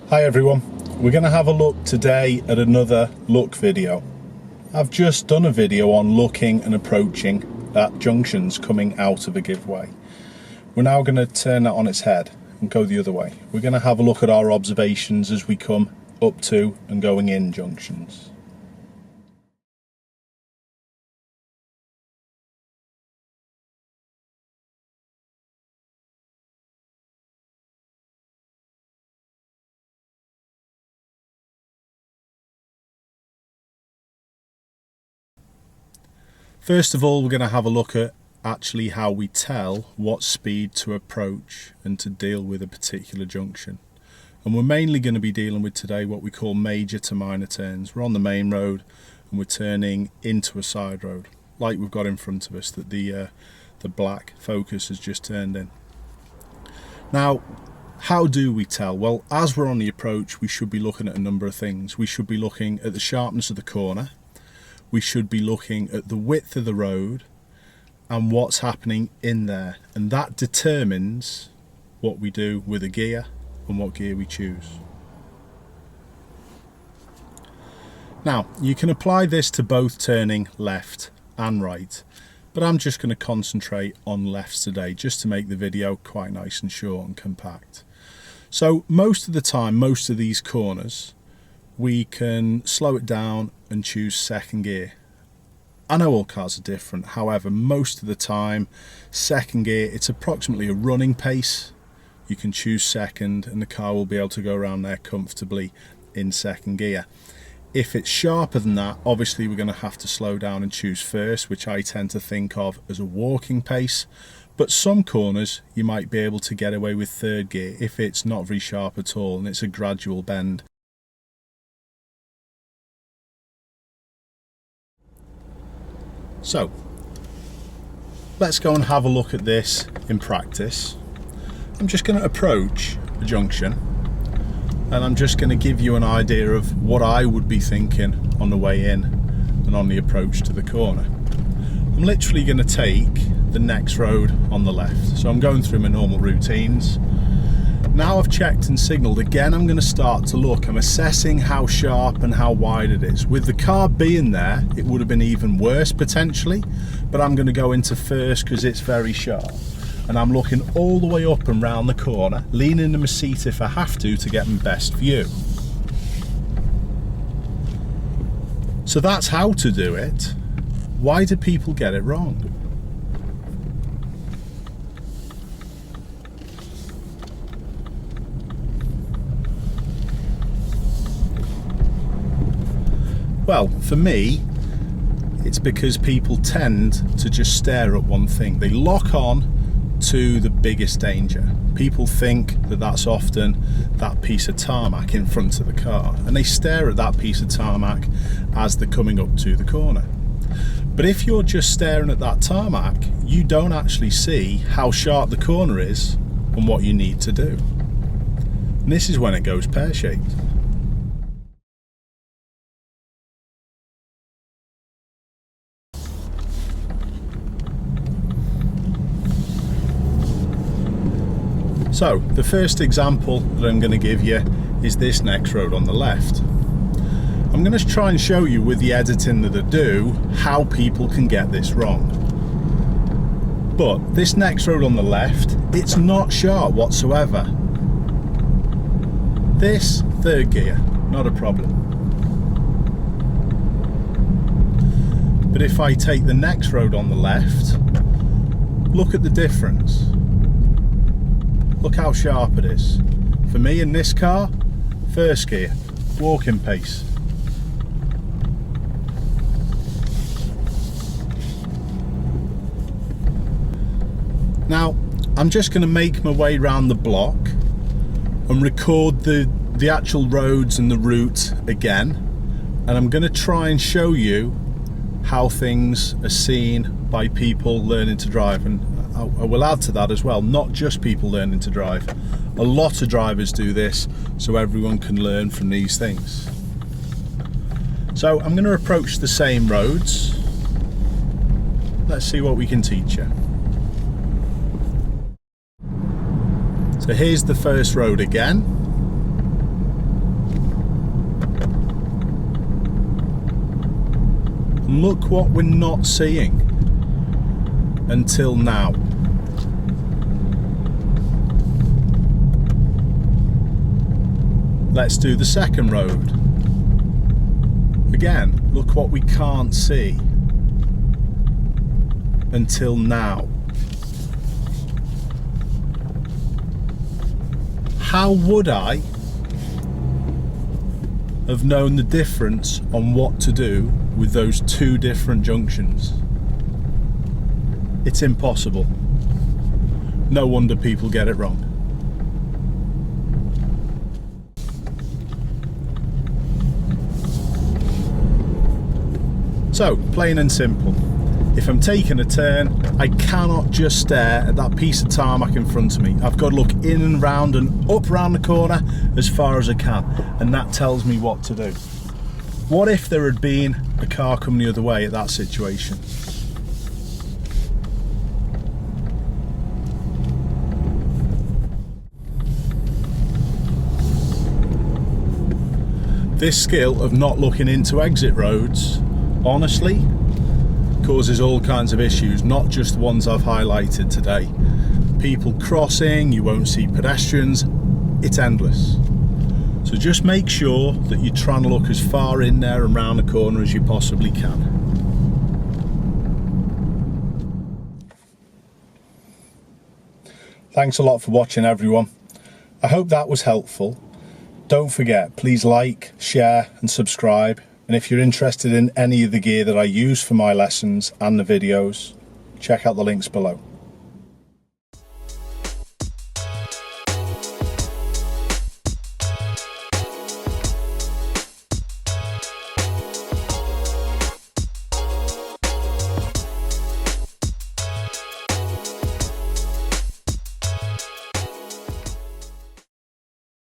Hi everyone, we're going to have a look today at another look video. I've just done a video on looking and approaching at junctions coming out of a giveaway. We're now going to turn that on its head and go the other way. We're going to have a look at our observations as we come up to and going in junctions. First of all, we're going to have a look at actually how we tell what speed to approach and to deal with a particular junction. And we're mainly going to be dealing with today what we call major to minor turns. We're on the main road and we're turning into a side road, like we've got in front of us that the black Focus has just turned in. Now, how do we tell? Well, as we're on the approach, we should be looking at a number of things. We should be looking at the sharpness of the corner. We should be looking at the width of the road and what's happening in there, and that determines what we do with a gear and what gear we choose. Now, you can apply this to both turning left and right, but I'm just going to concentrate on lefts today just to make the video quite nice and short and compact. So most of the time, most of these corners, we can slow it down and choose second gear. I know all cars are different, however, most of the time, second gear, it's approximately a running pace. You can choose second and the car will be able to go around there comfortably in second gear. If it's sharper than that, obviously we're going to have to slow down and choose first, which I tend to think of as a walking pace. But some corners you might be able to get away with third gear if it's not very sharp at all and it's a gradual bend. So, let's go and have a look at this in practice. I'm just going to approach a junction and I'm just going to give you an idea of what I would be thinking on the way in and on the approach to the corner. I'm literally going to take the next road on the left. So I'm going through my normal routines. Now I've checked and signalled, again I'm going to start to look. I'm assessing how sharp and how wide it is. With the car being there, it would have been even worse potentially, but I'm going to go into first because it's very sharp. And I'm looking all the way up and round the corner, leaning in my seat if I have to get my best view. So that's how to do it. Why do people get it wrong? Well, for me, it's because people tend to just stare at one thing. They lock on to the biggest danger. People think that that's often that piece of tarmac in front of the car, and they stare at that piece of tarmac as they're coming up to the corner. But if you're just staring at that tarmac, you don't actually see how sharp the corner is and what you need to do. And this is when it goes pear-shaped. So the first example that I'm going to give you is this next road on the left. I'm going to try and show you with the editing that I do how people can get this wrong. But this next road on the left, it's not sharp whatsoever. This, third gear, not a problem. But if I take the next road on the left, look at the difference. Look how sharp it is. For me in this car, first gear, walking pace. Now, I'm just going to make my way around the block and record the actual roads and the route again. And I'm going to try and show you how things are seen by people learning to drive. And I will add to that as well, not just people learning to drive. A lot of drivers do this so everyone can learn from these things. So I'm going to approach the same roads. Let's see what we can teach you. So here's the first road again. And look what we're not seeing until now. Let's do the second road. Again, look what we can't see until now. How would I have known the difference on what to do with those two different junctions? It's impossible. No wonder people get it wrong. So, plain and simple, if I'm taking a turn, I cannot just stare at that piece of tarmac in front of me. I've got to look in and round and up round the corner as far as I can, and that tells me what to do. What if there had been a car coming the other way at that situation? This skill of not looking into exit roads, honestly, causes all kinds of issues, not just the ones I've highlighted today. People crossing, you won't see pedestrians, it's endless. So just make sure that you're trying to look as far in there and round the corner as you possibly can. Thanks a lot for watching, everyone. I hope that was helpful. Don't forget, please like, share and subscribe. And if you're interested in any of the gear that I use for my lessons and the videos, check out the links below.